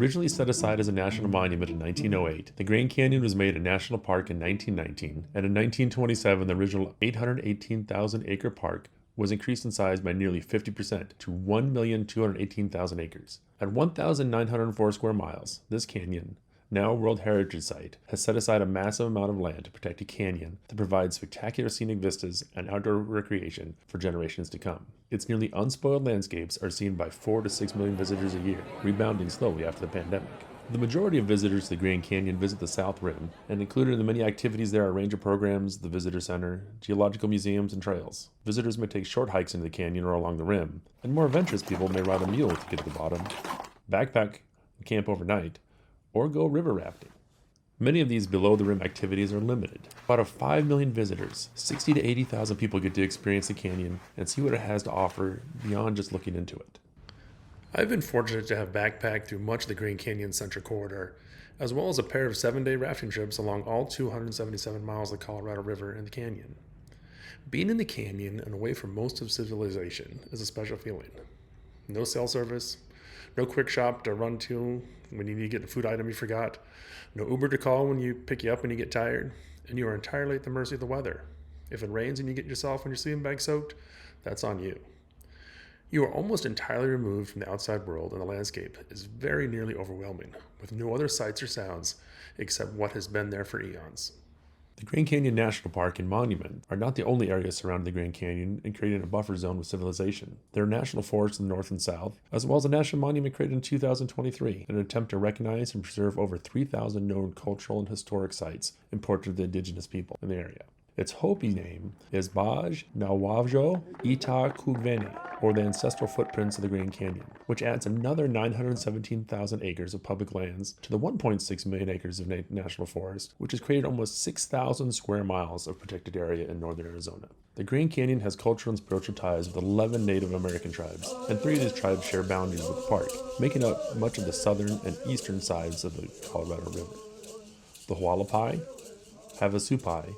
Originally set aside as a national monument in 1908, the Grand Canyon was made a national park in 1919, and in 1927 the original 818,000-acre park was increased in size by nearly 50% to 1,218,000 acres. At 1,904 square miles, this canyon, now a World Heritage Site, has set aside a massive amount of land to protect a canyon that provides spectacular scenic vistas and outdoor recreation for generations to come. Its nearly unspoiled landscapes are seen by 4 to 6 million visitors a year, rebounding slowly after the pandemic. The majority of visitors to the Grand Canyon visit the South Rim, and included in the many activities there are ranger programs, the visitor center, geological museums, and trails. Visitors may take short hikes into the canyon or along the rim, and more adventurous people may ride a mule to get to the bottom, backpack, and camp overnight, or go river rafting. Many of these below-the-rim activities are limited. Out of 5 million visitors, 60 to 80,000 people get to experience the canyon and see what it has to offer beyond just looking into it. I've been fortunate to have backpacked through much of the Grand Canyon Central Corridor, as well as a pair of 7-day rafting trips along all 277 miles of the Colorado River and the canyon. Being in the canyon and away from most of civilization is a special feeling. No cell service, no quick shop to run to when you need to get a food item you forgot, no Uber to call when you pick you up when you get tired, and you are entirely at the mercy of the weather. If it rains and you get yourself and your sleeping bag soaked, that's on you. You are almost entirely removed from the outside world, and the landscape is very nearly overwhelming, with no other sights or sounds except what has been there for eons. The Grand Canyon National Park and Monument are not the only areas surrounding the Grand Canyon and creating a buffer zone with civilization. There are national forests in the north and south, as well as a national monument created in 2023 in an attempt to recognize and preserve over 3,000 known cultural and historic sites important to the indigenous people in the area. Its Hopi name is Baj Nawavjo Ita Kugveni, or the ancestral footprints of the Grand Canyon, which adds another 917,000 acres of public lands to the 1.6 million acres of national forest, which has created almost 6,000 square miles of protected area in northern Arizona. The Grand Canyon has cultural and spiritual ties with 11 Native American tribes, and 3 of these tribes share boundaries with the park, making up much of the southern and eastern sides of the Colorado River. The Hualapai, Havasupai,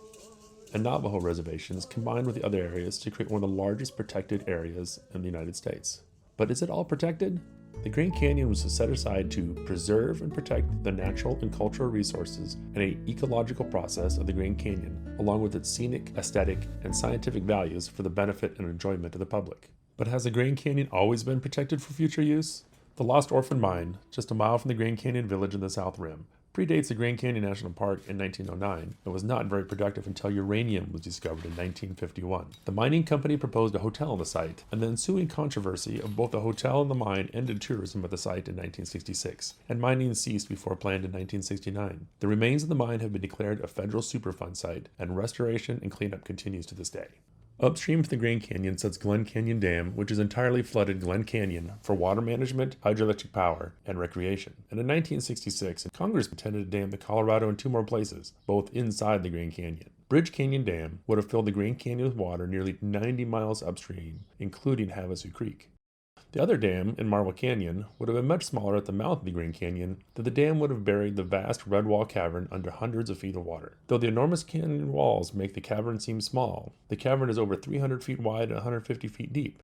and Navajo reservations combined with the other areas to create one of the largest protected areas in the United States. But is it all protected? The Grand Canyon was set aside to preserve and protect the natural and cultural resources and an ecological process of the Grand Canyon, along with its scenic, aesthetic, and scientific values for the benefit and enjoyment of the public. But has the Grand Canyon always been protected for future use? The Lost Orphan Mine, just a mile from the Grand Canyon Village in the South Rim, predates the Grand Canyon National Park in 1909 and was not very productive until uranium was discovered in 1951. The mining company proposed a hotel on the site, and the ensuing controversy of both the hotel and the mine ended tourism at the site in 1966, and mining ceased before planned in 1969. The remains of the mine have been declared a federal Superfund site, and restoration and cleanup continues to this day. Upstream from the Grand Canyon sits Glen Canyon Dam, which has entirely flooded Glen Canyon for water management, hydroelectric power, and recreation. And in 1966, Congress intended to dam the Colorado in 2 more places, both inside the Grand Canyon. Bridge Canyon Dam would have filled the Grand Canyon with water nearly 90 miles upstream, including Havasu Creek. The other dam in Marble Canyon would have been much smaller at the mouth of the Grand Canyon, though the dam would have buried the vast Red Wall Cavern under hundreds of feet of water. Though the enormous canyon walls make the cavern seem small, the cavern is over 300 feet wide and 150 feet deep.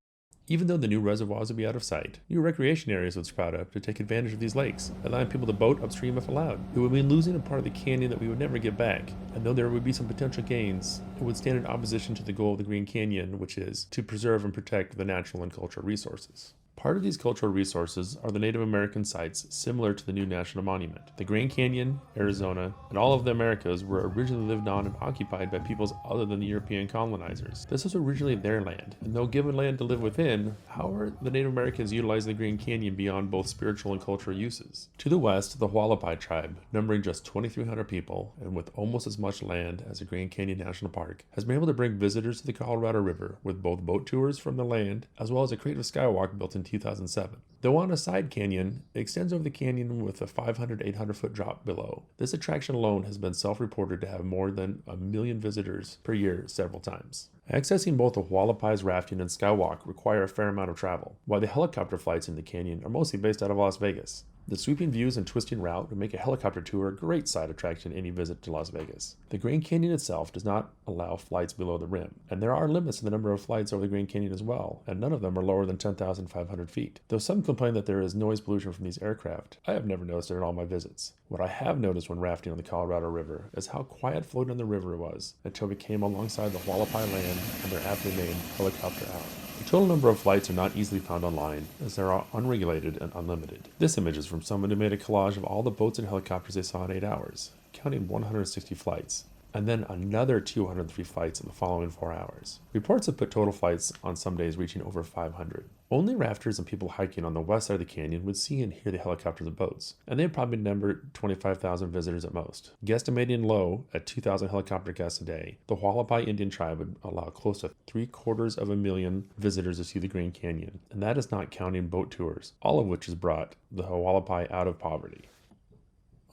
Even though the new reservoirs would be out of sight, new recreation areas would sprout up to take advantage of these lakes, allowing people to boat upstream if allowed. It would mean losing a part of the canyon that we would never get back, and though there would be some potential gains, it would stand in opposition to the goal of the Grand Canyon, which is to preserve and protect the natural and cultural resources. Part of these cultural resources are the Native American sites similar to the new national monument. The Grand Canyon, Arizona, and all of the Americas were originally lived on and occupied by peoples other than the European colonizers. This was originally their land, and though given land to live within, how are the Native Americans utilizing the Grand Canyon beyond both spiritual and cultural uses? To the west, the Hualapai tribe, numbering just 2,300 people and with almost as much land as the Grand Canyon National Park, has been able to bring visitors to the Colorado River with both boat tours from the land as well as a creative skywalk built in 2007. Though on a side canyon, it extends over the canyon with a 500 to 800 foot drop below. This attraction alone has been self-reported to have more than 1 million visitors per year several times. Accessing both the Hualapai's rafting and skywalk require a fair amount of travel, while the helicopter flights in the canyon are mostly based out of Las Vegas. The sweeping views and twisting route would make a helicopter tour a great side attraction to any visit to Las Vegas. The Grand Canyon itself does not allow flights below the rim, and there are limits in the number of flights over the Grand Canyon as well, and none of them are lower than 10,500 feet. Though some complain that there is noise pollution from these aircraft, I have never noticed it in all my visits. What I have noticed when rafting on the Colorado River is how quiet floating on the river was until we came alongside the Hualapai land and their aptly named helicopter out. The total number of flights are not easily found online, as they are unregulated and unlimited. This image is from someone who made a collage of all the boats and helicopters they saw in 8 hours, counting 160 flights, and then another 203 flights in the following 4 hours. Reports have put total flights on some days reaching over 500. Only rafters and people hiking on the west side of the canyon would see and hear the helicopters and boats, and they probably numbered 25,000 visitors at most. Guesstimating low at 2,000 helicopter guests a day, the Hualapai Indian tribe would allow close to 750,000 visitors to see the Grand Canyon, and that is not counting boat tours, all of which has brought the Hualapai out of poverty.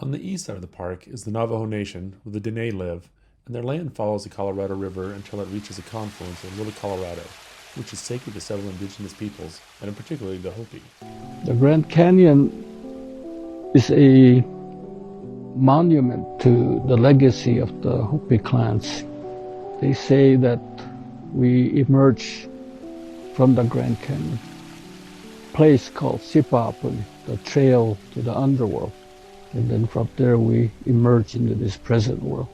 On the east side of the park is the Navajo Nation, where the Dene live, and their land follows the Colorado River until it reaches a confluence in Little Colorado, which is sacred to several indigenous peoples, and in particular the Hopi. The Grand Canyon is a monument to the legacy of the Hopi clans. They say that we emerge from the Grand Canyon, a place called Sipapun, the trail to the underworld. And then from there we emerge into this present world.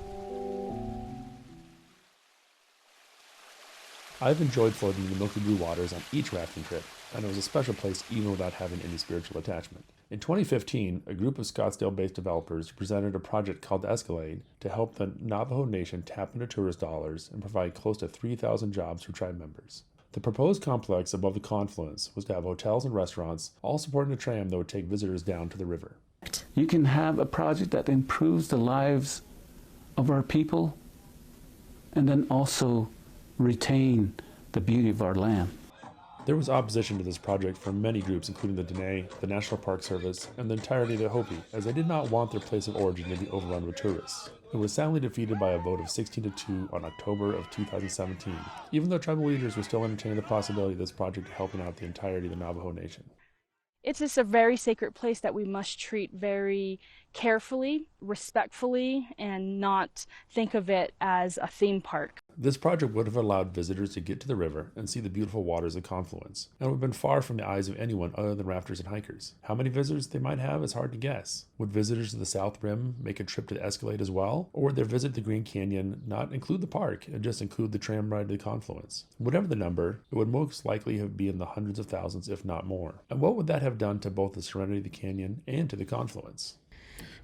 I've enjoyed floating the Milky Blue waters on each rafting trip, and it was a special place even without having any spiritual attachment. In 2015, a group of Scottsdale-based developers presented a project called Escalade to help the Navajo Nation tap into tourist dollars and provide close to 3,000 jobs for tribe members. The proposed complex above the confluence was to have hotels and restaurants, all supporting a tram that would take visitors down to the river. You can have a project that improves the lives of our people and then also retain the beauty of our land. There was opposition to this project from many groups, including the Dene, the National Park Service, and the entirety of the Hopi, as they did not want their place of origin to be overrun with tourists. It was soundly defeated by a vote of 16-2 on October of 2017, even though tribal leaders were still entertaining the possibility of this project helping out the entirety of the Navajo Nation. It's just a very sacred place that we must treat very carefully, respectfully, and not think of it as a theme park. This project would have allowed visitors to get to the river and see the beautiful waters of confluence, and would have been far from the eyes of anyone other than rafters and hikers. How many visitors they might have is hard to guess. Would visitors to the South Rim make a trip to the Escalade as well? Or would their visit to the Grand Canyon not include the park and just include the tram ride to the confluence? Whatever the number, it would most likely have been in the hundreds of thousands, if not more. And what would that have done to both the serenity of the canyon and to the confluence?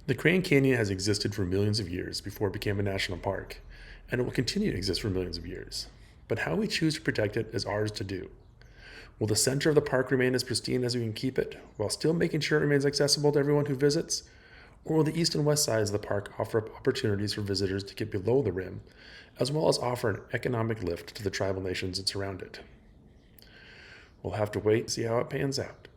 The Grand Canyon has existed for millions of years before it became a national park, and it will continue to exist for millions of years. But how we choose to protect it is ours to do. Will the center of the park remain as pristine as we can keep it, while still making sure it remains accessible to everyone who visits? Or will the east and west sides of the park offer up opportunities for visitors to get below the rim, as well as offer an economic lift to the tribal nations that surround it? We'll have to wait and see how it pans out.